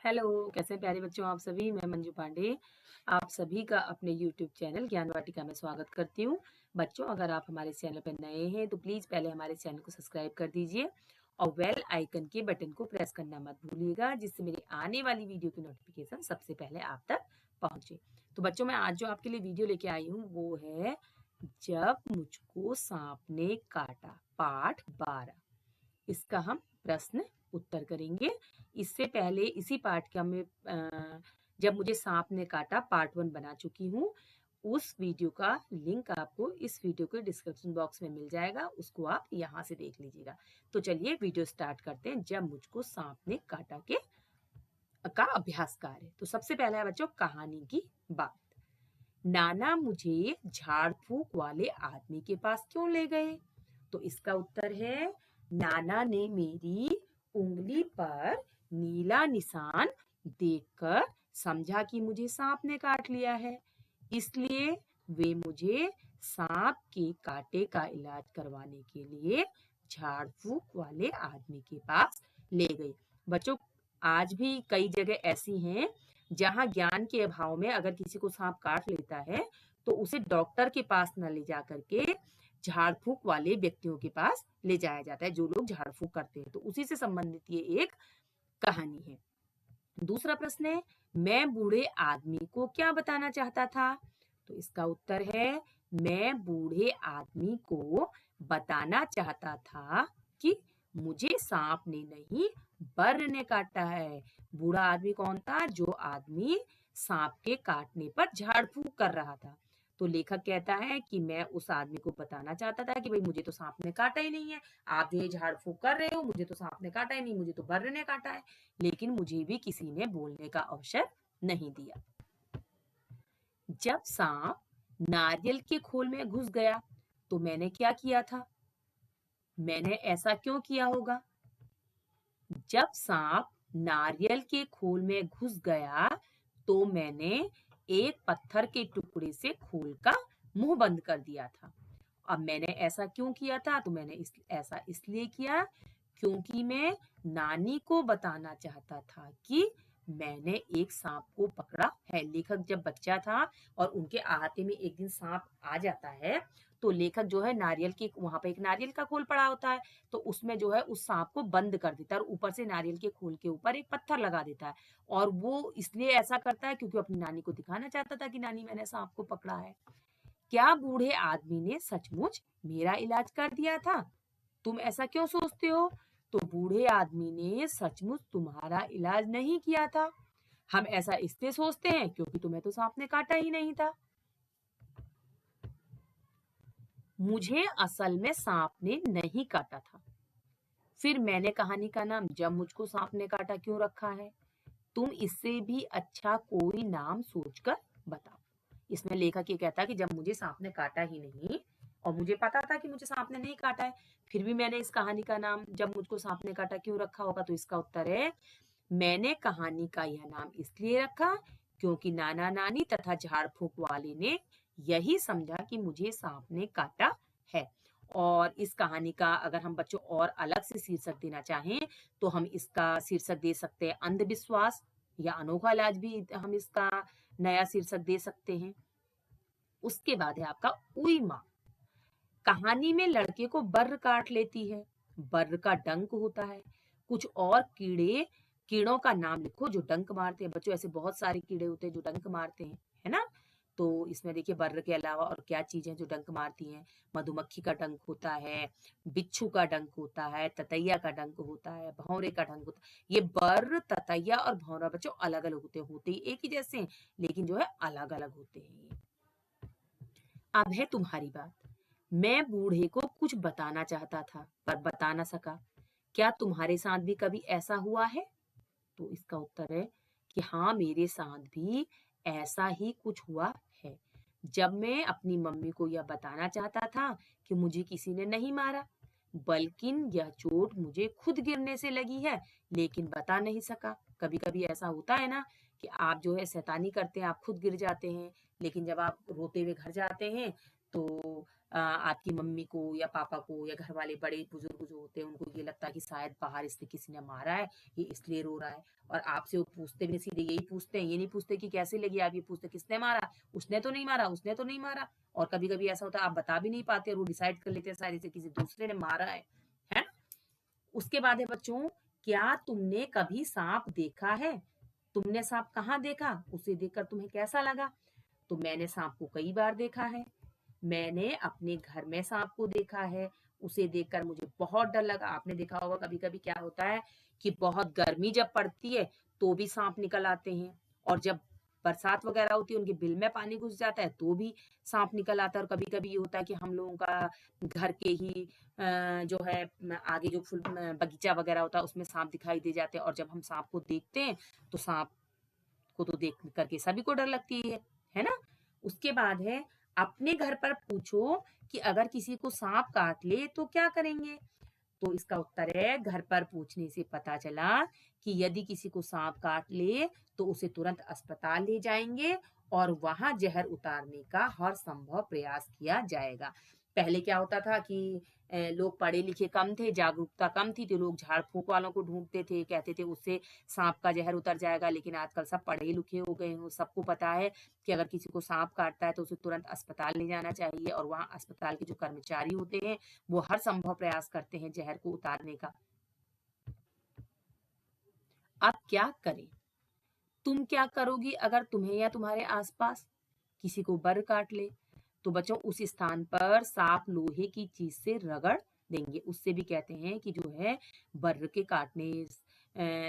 Hello, कैसे हैं प्यारे बच्चों आप सभी। मैं मंजू पांडे आप सभी का अपने यूट्यूब चैनल ज्ञान वाटिका में स्वागत करती हूँ। बच्चों, अगर आप हमारे चैनल पर नए हैं तो प्लीज़ पहले हमारे चैनल को सब्सक्राइब कर दीजिए और बेल आइकन के बटन को प्रेस करना मत भूलिएगा, जिससे मेरी आने वाली वीडियो की नोटिफिकेशन सबसे पहले आप तक पहुँचे। तो बच्चों, मैं आज जो आपके लिए वीडियो लेके आई हूँ वो है जब मुझको सांप ने काटा, पाठ 12। इसका हम प्रश्न उत्तर करेंगे। इससे पहले इसी पाठ का मैं जब मुझे सांप ने काटा पार्ट 1 बना चुकी हूँ। उस वीडियो का लिंक आपको इस वीडियो के डिस्क्रिप्शन बॉक्स में मिल जाएगा, उसको आप यहाँ से देख लीजिएगा। तो चलिए वीडियो स्टार्ट करते हैं। जब मुझको सांप ने काटा के का अभ्यास कार्य। तो सबसे पहला है बच्चों कहानी की बात। नाना मुझे झाड़ फूक वाले आदमी के पास क्यों ले गए? तो इसका उत्तर है नाना ने मेरी उंगली पर नीला निशान देखकर समझा कि मुझे सांप ने काट लिया है, इसलिए वे मुझे सांप के कांटे का इलाज करवाने के लिए झाड़ फूक वाले आदमी के पास ले गए। बच्चों, आज भी कई जगह ऐसी हैं जहां ज्ञान के अभाव में अगर किसी को सांप काट लेता है तो उसे डॉक्टर के पास न ले जा करके झाड़ फूक वाले व्यक्तियों के पास ले जाया जाता है, जो लोग झाड़ फूक करते हैं। तो उसी से संबंधित ये एक कहानी है। दूसरा प्रश्न है मैं बूढ़े आदमी को क्या बताना चाहता था? तो इसका उत्तर है मैं बूढ़े आदमी को बताना चाहता था कि मुझे सांप ने नहीं बर्र ने काटा है। बूढ़ा आदमी कौन था? जो आदमी सांप के काटने पर झाड़ फूक कर रहा था। तो लेखक कहता है कि मैं उस आदमी को बताना चाहता था कि भाई मुझे तो सांप ने काटा ही नहीं है, आप ये झाड़ फूक कर रहे हो, मुझे तो सांप ने काटा ही नहीं, मुझे तो बर्र ने काटा है। लेकिन मुझे भी किसी ने बोलने का अवसर नहीं दिया। जब सांप नारियल के खोल में घुस गया तो मैंने क्या किया था? मैंने ऐसा क्यों किया होगा? जब सांप नारियल के खोल में घुस गया तो मैंने एक पत्थर के टुकड़े से खोल का मुंह बंद कर दिया था। अब मैंने ऐसा क्यों किया था? तो मैंने ऐसा इसलिए किया क्योंकि मैं नानी को बताना चाहता था कि मैंने एक सांप को पकड़ा है। लेखक जब बच्चा था और उनके अहाते में एक दिन सांप आ जाता है तो लेखक जो है नारियल के वहां पे एक नारियल का खोल पड़ा होता है, तो उसमें जो है उस सांप को बंद कर देता है और ऊपर से नारियल के खोल के ऊपर एक पत्थर लगा देता है। और वो इसलिए ऐसा करता है क्योंकि अपनी नानी को दिखाना चाहता था कि नानी मैंने सांप को पकड़ा है। क्या बूढ़े आदमी ने सचमुच मेरा इलाज कर दिया था? तुम ऐसा क्यों सोचते हो? तो बूढ़े आदमी ने सचमुच तुम्हारा इलाज नहीं किया था। हम ऐसा इसलिए सोचते हैं क्योंकि तुम्हें तो सांप ने काटा ही नहीं था। मुझे असल में सांप ने नहीं काटा था। फिर मैंने कहानी का नाम जब मुझको सांप ने काटा क्यों रखा है? तुम इससे भी अच्छा कोई नाम सोचकर बताओ। इसमें लेखक ये कहता है कि जब मुझे सांप ने काटा ही नहीं और मुझे पता था कि मुझे सांप ने नहीं काटा है, फिर भी मैंने इस कहानी का नाम जब मुझको सांप ने काटा क्यों रखा होगा? तो इसका उत्तर है मैंने कहानी का यह नाम इसलिए रखा क्योंकि नाना नानी तथा झाड़ फूक वाले ने यही समझा कि मुझे सांप ने काटा है। और इस कहानी का अगर हम बच्चों और अलग से शीर्षक देना चाहें तो हम इसका शीर्षक दे सकते हैं अंधविश्वास या अनोखा इलाज भी हम इसका नया शीर्षक दे सकते हैं। उसके बाद है आपका उई माँ। कहानी में लड़के को बर्र काट लेती है। बर्र का डंक होता है। कुछ और कीड़ों का नाम लिखो जो डंक मारते हैं। बच्चों, ऐसे बहुत सारे कीड़े होते हैं जो डंक मारते हैं, है ना? तो इसमें देखिए बर्र के अलावा और क्या चीजें जो डंक मारती हैं। मधुमक्खी का डंक होता है, बिच्छू का डंक होता है, ततैया का डंक होता है, भौरे का डंक होता है। ये बर्र, ततैया और भौरा बच्चों अलग अलग होते ही एक ही जैसे हैं, लेकिन जो है अलग अलग होते हैं ये। अब है तुम्हारी बात। मैं बूढ़े को कुछ बताना चाहता था पर बता ना सका। क्या तुम्हारे साथ भी कभी ऐसा हुआ है? तो इसका उत्तर है कि हाँ, मेरे साथ भी ऐसा ही कुछ हुआ है। जब मैं अपनी मम्मी को यह बताना चाहता था कि मुझे किसी ने नहीं मारा, बल्कि यह चोट मुझे खुद गिरने से लगी है, लेकिन बता नहीं सका। कभी-कभी ऐसा होता है ना कि आप जो है शैतानी करते हैं, आप खुद गिर जाते हैं, लेकिन जब आप रोते हुए घर जाते हैं तो आपकी मम्मी को या पापा को या घर वाले बड़े बुजुर्ग जो होते हैं उनको ये लगता है कि शायद बाहर इससे किसी ने मारा है, ये इसलिए रो रहा है। और आपसे वो पूछते भी नहीं, सीधे यही पूछते हैं, ये नहीं पूछते कि कैसे लगी, आप ये पूछते किसने मारा, उसने तो नहीं मारा, उसने तो नहीं मारा। और कभी कभी ऐसा होता है आप बता भी नहीं पाते और वो डिसाइड कर लेते हैं सारे से किसी दूसरे ने मारा है। उसके बाद है बच्चों, क्या तुमने कभी सांप देखा है? तुमने सांप कहाँ देखा? उसे देखकर तुम्हें कैसा लगा? तो मैंने सांप को कई बार देखा है। मैंने अपने घर में सांप को देखा है। उसे देखकर मुझे बहुत डर लगा। आपने देखा होगा कभी-कभी क्या होता है कि बहुत गर्मी जब पड़ती है तो भी सांप निकल आते हैं, और जब बरसात वगैरह होती है उनके बिल में पानी घुस जाता है तो भी सांप निकल आता है। और कभी-कभी ये होता है कि हम लोगों का घर के ही जो है आगे जो फुल बगीचा वगैरह होता है उसमें सांप दिखाई दे जाते हैं, और जब हम सांप को देखते हैं तो सांप को तो देख करके सभी को डर लगती है ना? उसके बाद है, अपने घर पर पूछो कि अगर किसी को सांप काट ले तो क्या करेंगे? तो इसका उत्तर है, घर पर पूछने से पता चला कि यदि किसी को सांप काट ले तो उसे तुरंत अस्पताल ले जाएंगे और वहां जहर उतारने का हर संभव प्रयास किया जाएगा। पहले क्या होता था कि लोग पढ़े लिखे कम थे, जागरूकता कम थी, तो लोग झाड़ फूक वालों को ढूंढते थे, कहते थे उससे सांप का जहर उतर जाएगा। लेकिन आजकल सब पढ़े लिखे हो गए हैं, सबको पता है कि अगर किसी को सांप काटता है तो उसे तुरंत अस्पताल ले जाना चाहिए, और वहाँ अस्पताल के जो कर्मचारी होते हैं वो हर संभव प्रयास करते हैं जहर को उतारने का। अब क्या करें? तुम क्या करोगी अगर तुम्हें या तुम्हारे आसपास किसी को बर काट ले? तो बच्चों उस स्थान पर सांप लोहे की चीज से रगड़ देंगे। उससे भी कहते हैं कि जो है बर के काटने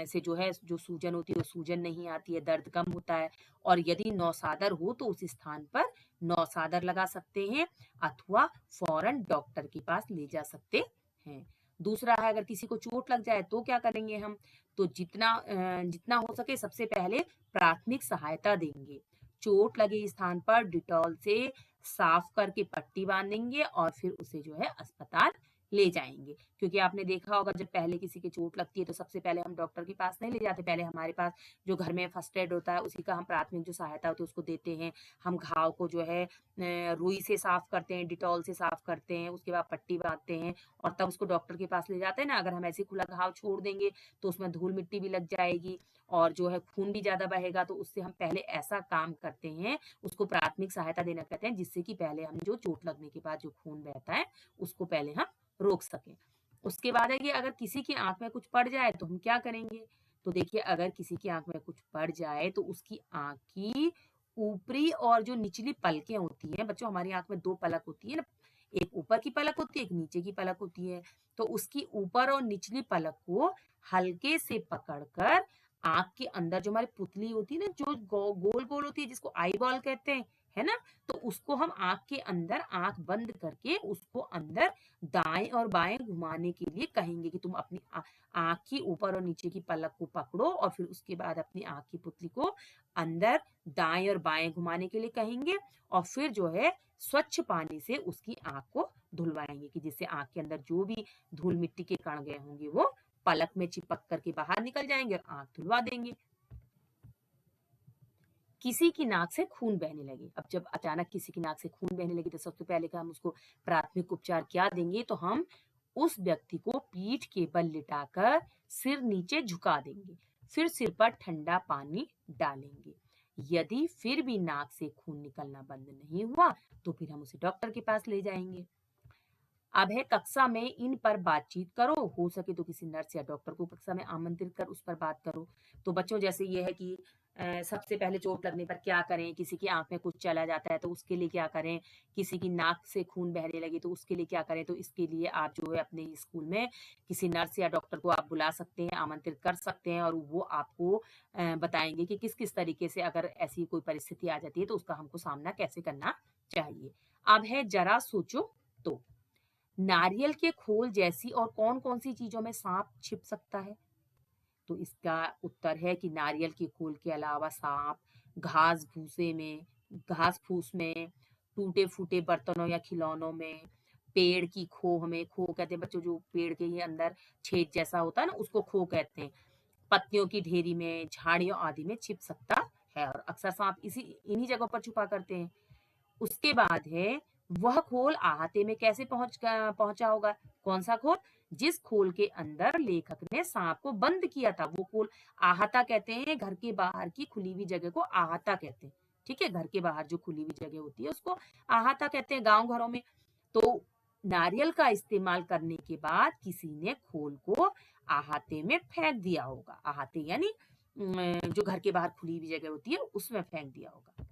से जो है जो सूजन होती है वो सूजन नहीं आती है, दर्द कम होता है। और यदि नौसादर हो तो उस स्थान पर नौसादर लगा सकते हैं, अथवा फौरन डॉक्टर के पास ले जा सकते हैं। दूसरा है, अगर किसी को चोट लग जाए तो क्या करेंगे हम? तो जितना हो सके सबसे पहले प्राथमिक सहायता देंगे। चोट लगे स्थान पर डिटॉल से साफ करके पट्टी बांधेंगे और फिर उसे जो है अस्पताल ले जाएंगे। क्योंकि आपने देखा होगा जब पहले किसी की चोट लगती है तो सबसे पहले हम डॉक्टर के पास नहीं ले जाते, पहले हमारे पास जो घर में फर्स्ट एड होता है उसी का हम प्राथमिक जो सहायता होती है उसको देते हैं। हम घाव को जो है रुई से साफ करते हैं, डिटॉल से साफ करते हैं, उसके बाद पट्टी बांधते हैं और तब उसको डॉक्टर के पास ले जाते हैं ना। अगर हम ऐसे खुला घाव छोड़ देंगे तो उसमें धूल मिट्टी भी लग जाएगी और जो है खून भी ज्यादा बहेगा। तो उससे हम पहले ऐसा काम करते हैं, उसको प्राथमिक सहायता देना कहते हैं, जिससे कि पहले हम जो चोट लगने के बाद जो खून बहता है उसको पहले हम रोक सकें। उसके बाद है कि अगर किसी की आंख में कुछ पड़ जाए तो हम क्या करेंगे? तो देखिए, अगर किसी की आंख में कुछ पड़ जाए तो उसकी आंख की ऊपरी और जो निचली पलकें होती हैं, बच्चों हमारी आंख में दो पलक होती है ना, एक ऊपर की पलक होती है, एक नीचे की पलक होती है। तो उसकी ऊपर और निचली पलक को हल्के से पकड़कर आंख के अंदर जो हमारी पुतली होती है ना, जो गोल गोल होती है जिसको आई बॉल कहते हैं, है ना, तो उसको हम आंख के अंदर आंख बंद करके उसको अंदर दाएं और बाएं घुमाने के लिए कहेंगे कि तुम अपनी आंख की ऊपर और नीचे की पलक को पकड़ो और फिर उसके बाद अपनी आंख की पुतली को अंदर दाएं और बाएं घुमाने के लिए कहेंगे, और फिर जो है स्वच्छ पानी से उसकी आंख को धुलवाएंगे कि जिससे आंख के अंदर जो भी धूल मिट्टी के कण गए होंगे वो पलक में चिपक करके बाहर निकल जाएंगे और आंख धुलवा देंगे। किसी की नाक से खून बहने लगे। अब जब अचानक किसी की नाक से खून बहने लगी तो सबसे पहले का हम उसको प्राथमिक उपचार क्या देंगे? तो हम उस व्यक्ति को पीठ के बल लिटाकर सिर नीचे झुका देंगे, फिर सिर पर ठंडा पानी डालेंगे। यदि फिर भी नाक से खून निकलना बंद नहीं हुआ तो फिर हम उसे डॉक्टर के पास ले जाएंगे। अब है, कक्षा में इन पर बातचीत करो, हो सके तो किसी नर्स या डॉक्टर को कक्षा में आमंत्रित कर उस पर बात करो। तो बच्चों जैसे ये है कि सबसे पहले चोट लगने पर क्या करें, किसी की आंख में कुछ चला जाता है तो उसके लिए क्या करें, किसी की नाक से खून बहने लगे तो उसके लिए क्या करें। तो इसके लिए आप जो है अपने स्कूल में किसी नर्स या डॉक्टर को आप बुला सकते हैं, आमंत्रित कर सकते हैं, और वो आपको बताएंगे कि किस किस तरीके से अगर ऐसी कोई परिस्थिति आ जाती है तो उसका हमको सामना कैसे करना चाहिए। अब है, जरा सोचो तो नारियल के खोल जैसी और कौन-कौन सी चीजों में सांप छिप सकता है? तो इसका उत्तर है कि नारियल के खोल के अलावा सांप घास-भूसे में, घास-फूस में, टूटे-फूटे बर्तनों या खिलौनों में, पेड़ की खोह में, खोह कहते हैं बच्चों जो पेड़ के ही अंदर छेद जैसा होता है ना उसको खोह कहते हैं, पत्तियों की ढेरी में, झाड़ियों आदि में छिप सकता है, और अक्सर सांप इन्हीं जगहों पर छुपा करते हैं। उसके बाद है, वह खोल अहाते में कैसे पहुंचा होगा? कौन सा खोल? जिस खोल के अंदर लेखक ने सांप को बंद किया था, वो खोल अहाता कहते हैं। घर के बाहर की खुली हुई जगह को अहाता कहते हैं। ठीक है, घर के बाहर जो खुली हुई जगह होती है उसको अहाता कहते हैं गांव घरों में। तो नारियल का इस्तेमाल करने के बाद किसी ने खोल को अहाते में फेंक दिया होगा। अहाते यानी जो घर के बाहर खुली हुई जगह होती है उसमें फेंक दिया होगा।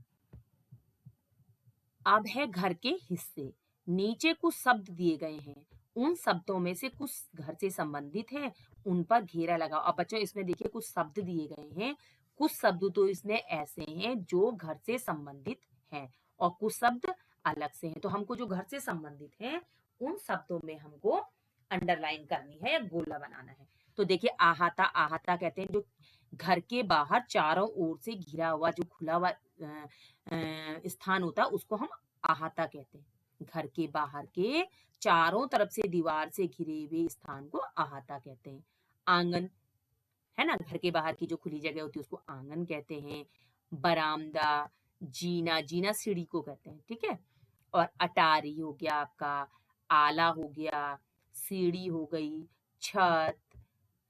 अब है घर के हिस्से। नीचे कुछ शब्द दिए गए हैं, उन शब्दों में से कुछ घर से संबंधित हैं, उन पर घेरा लगाओ। अब बच्चों इसमें देखिए कुछ शब्द दिए गए हैं, कुछ शब्द तो इसमें ऐसे हैं जो घर से संबंधित हैं और कुछ शब्द अलग से हैं। तो हमको जो घर से संबंधित हैं उन शब्दों में हमको अंडरलाइन करनी है या गोला बनाना है। तो देखिए आहाता, आहाता कहते हैं जो घर के बाहर चारों ओर से घिरा हुआ जो खुला हुआ स्थान होता है उसको हम अहाता कहते हैं। घर के बाहर के चारों तरफ से दीवार से घिरे हुए स्थान को अहाता कहते हैं। आंगन है ना, घर के बाहर की जो खुली जगह होती है उसको आंगन कहते हैं। बरामदा, जीना, जीना सीढ़ी को कहते हैं। ठीक है, और अटारी हो गया आपका, आला हो गया, सीढ़ी हो गई, छत,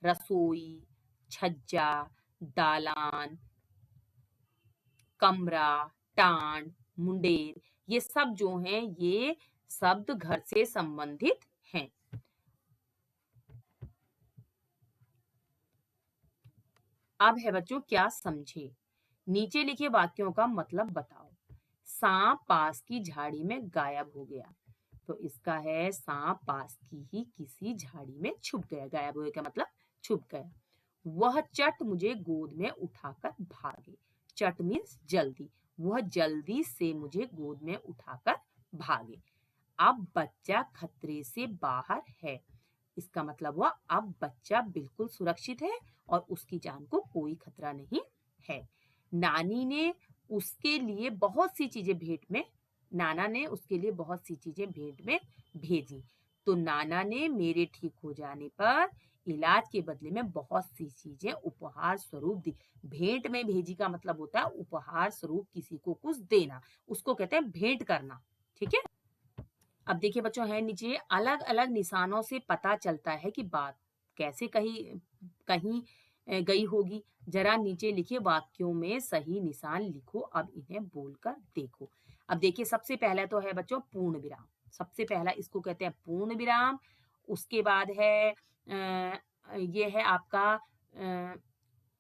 रसोई, छज्जा, दालान, कमरा, टांड, मुंडेर, ये सब जो हैं ये शब्द घर से संबंधित हैं। अब है बच्चों क्या समझे। नीचे लिखे वाक्यों का मतलब बताओ। सांप पास की झाड़ी में गायब हो गया। तो इसका है सांप पास की ही किसी झाड़ी में छुप गया। गायब हुए का मतलब छुप गया। वह चट मुझे गोद में उठाकर भागे। चट मीन्स जल्दी। वह जल्दी से मुझे गोद में उठाकर भागे। अब बच्चा खतरे से बाहर है। इसका मतलब हुआ अब बच्चा बिल्कुल सुरक्षित है और उसकी जान को कोई खतरा नहीं है। नानी ने उसके लिए बहुत सी चीजें भेंट में नाना ने उसके लिए बहुत सी चीजें भेंट में भेजी। तो नाना ने मेरे ठीक हो जाने पर इलाज के बदले में बहुत सी चीजें उपहार स्वरूप दी। भेंट में भेजी का मतलब होता है उपहार स्वरूप किसी को कुछ देना, उसको कहते हैं भेंट करना। ठीक है, अब देखिए बच्चों है नीचे अलग अलग निशानों से पता चलता है कि बात कैसे कही कहीं गई होगी। जरा नीचे लिखे वाक्यों में सही निशान लिखो, अब इन्हें बोलकर देखो। अब देखिए सबसे पहला तो है बच्चों पूर्ण विराम। सबसे पहला इसको कहते हैं पूर्ण विराम। उसके बाद है ये है आपका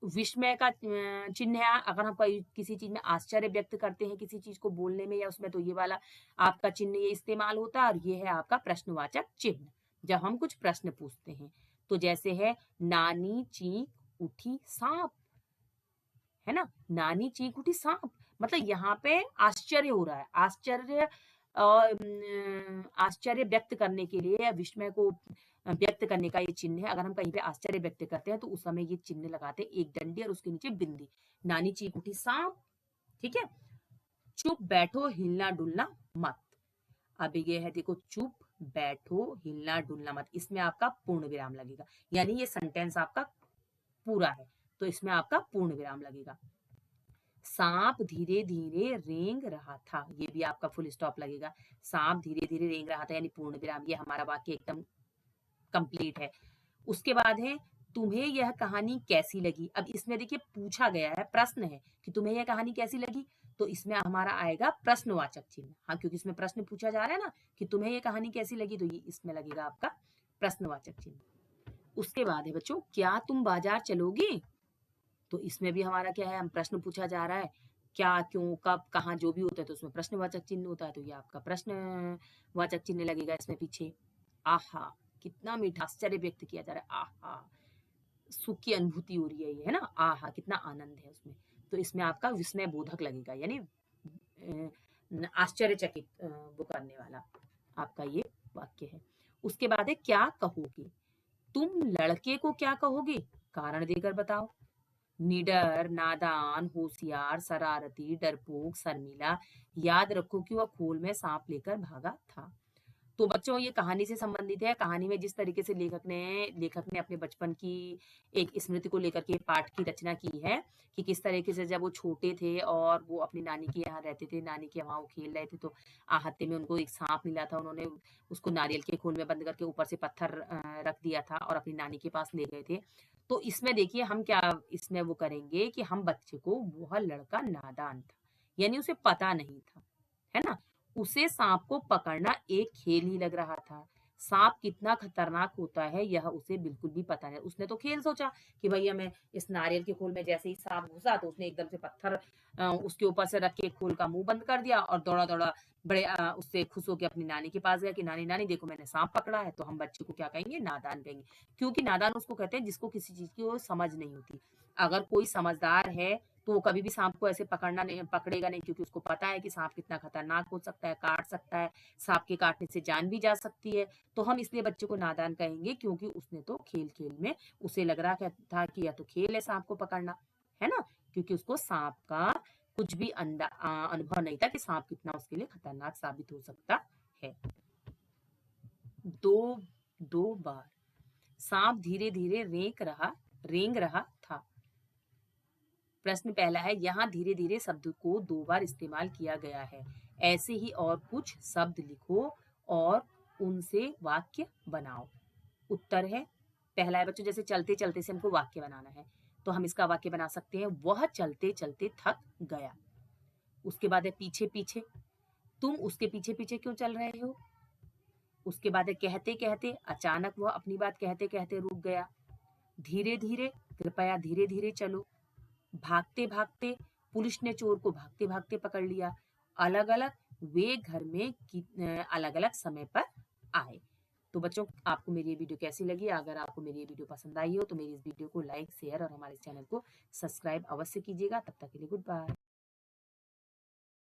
विस्मय का चिन्ह है। अगर हम किसी चीज में आश्चर्य व्यक्त करते हैं किसी चीज को बोलने में या उसमें, तो ये वाला आपका चिन्ह ये इस्तेमाल होता है। और ये है आपका प्रश्नवाचक चिन्ह जब हम कुछ प्रश्न पूछते हैं। तो जैसे है नानी चीख उठी सांप, है ना, नानी चीख उठी सांप, मतलब यहाँ पे आश्चर्य हो रहा है। आश्चर्य आश्चर्य व्यक्त करने के लिए या विस्मय को व्यक्त करने का ये चिन्ह है। अगर हम कहीं पे आश्चर्य व्यक्त करते हैं तो उस समय ये चिन्ह लगाते हैं, एक डंडी और उसके नीचे बिंदी। नानी चीख उठी सांप। ठीक है, चुप बैठो हिलना डुलना मत। अब ये है देखो, चुप बैठो हिलना डुलना मत, इसमें आपका पूर्ण विराम लगेगा। यानी ये सेंटेंस आपका पूरा है तो इसमें आपका पूर्ण विराम लगेगा। सांप धीरे धीरे रेंग रहा था, ये भी आपका फुल स्टॉप लगेगा। सांप धीरे धीरे रेंग रहा था यानी पूर्ण विराम। ये हमारा वाक्य एकदम कंप्लीट है। उसके बाद है तुम्हें यह कहानी कैसी लगी। अब इसमें देखिए पूछा गया है, प्रश्न है कि तुम्हें यह कहानी कैसी लगी, तो इसमें हमारा आएगा प्रश्नवाचक चिन्ह। हाँ, क्योंकि इसमें प्रश्न पूछा जा रहा है ना कि तुम्हें यह कहानी कैसी लगी, तो ये इसमें लगेगा आपका प्रश्नवाचक चिन्ह। उसके बाद है बच्चों क्या तुम बाजार चलोगे। तो इसमें भी हमारा क्या है, हम प्रश्न पूछा जा रहा है, क्या क्यों कब कहाँ जो भी होता है तो उसमें प्रश्नवाचक चिन्ह होता है, तो ये आपका प्रश्नवाचक चिन्ह लगेगा इसमें पीछे। आहा, कितना मीठा आश्चर्य व्यक्त किया जा रहा है। आहा, सुख की अनुभूति हो रही है ये, है ना, आहा कितना आनंद है उसमें। तो इसमें आपका विस्मय बोधक लगेगा यानी आश्चर्यचकित वो करने वाला आपका ये वाक्य है। उसके बाद है क्या कहोगे। तुम लड़के को क्या कहोगे, कारण देकर बताओ। निडर, नादान, होशियार, शरारती, डरपोक, शर्मीला, याद रखो कि वह खोल में सांप लेकर भागा था। तो बच्चों ये कहानी से संबंधित है। कहानी में जिस तरीके से लेखक ने अपने बचपन की एक स्मृति को लेकर के पाठ की रचना की है कि किस तरीके से जब वो छोटे थे और वो अपनी नानी के यहाँ रहते थे, नानी के वहाँ वो खेल रहे थे तो आहते में उनको एक सांप मिला था। उन्होंने उसको नारियल के खोल में बंद करके ऊपर से पत्थर रख दिया था और अपनी नानी के पास ले गए थे। तो इसमें देखिए हम क्या इसमें वो करेंगे कि हम बच्चे को, वह लड़का नादान था, यानी उसे पता नहीं था, है ना? उसे सांप को पकड़ना एक खेल ही लग रहा था। सांप कितना खतरनाक होता है यह उसे बिल्कुल भी पता नहीं। उसने तो खेल सोचा कि भैया मैं इस नारियल के खोल में जैसे ही सांप घुसा तो उसने एकदम से पत्थर उसके ऊपर से रख के खोल का मुंह बंद कर दिया और दौड़ा-दौड़ा बड़े उससे खुश होके अपनी नानी के पास गया कि नानी नानी देखो मैंने सांप पकड़ा है। तो हम बच्चे को क्या कहेंगे? नादान कहेंगे। क्योंकि नादान उसको कहते हैं जिसको किसी चीज़ की वो समझ नहीं होती। अगर कोई समझदार है तो वो कभी भी सांप को ऐसे पकड़ेगा नहीं, क्योंकि उसको पता है कि सांप कितना खतरनाक हो सकता है, काट सकता है, सांप के काटने से जान भी जा सकती है। तो हम इसलिए बच्चे को नादान कहेंगे क्योंकि उसने तो खेल-खेल में उसे लग रहा था कि यह तो खेल है सांप को पकड़ना, है ना? क्योंकि उसको सांप का कुछ भी अनुभव नहीं था कि सांप कितना उसके लिए खतरनाक साबित हो सकता है। 2 2 बार सांप धीरे-धीरे रेंग रहा था। प्रश्न पहला है, यहाँ धीरे-धीरे शब्द को 2 बार इस्तेमाल किया गया है। ऐसे ही और कुछ शब्द लिखो और उनसे वाक्य बनाओ। उत्तर है, पहला है बच्चों जैसे चलते-चलते से हमको वाक्य बनाना है, तो हम इसका वाक्य बना सकते हैं, वह चलते-चलते थक गया। उसके बाद है पीछे-पीछे, तुम उसके पीछे-पीछे क्यों चल रहे हो? उसके बाद है कहते-कहते, अचानक वह अपनी बात कहते-कहते रुक गया। धीरे-धीरे, कृपया धीरे-धीरे चलो। भागते-भागते, पुलिस ने चोर को भागते-भागते पकड़ लिया। अलग-अलग, वे घर में अलग-अलग समय पर आए। तो बच्चों आपको मेरी ये वीडियो कैसी लगी? अगर आपको मेरी ये वीडियो पसंद आई हो तो मेरी इस वीडियो को लाइक, शेयर और हमारे चैनल को सब्सक्राइब अवश्य कीजिएगा। तब तक के लिए गुड बाय।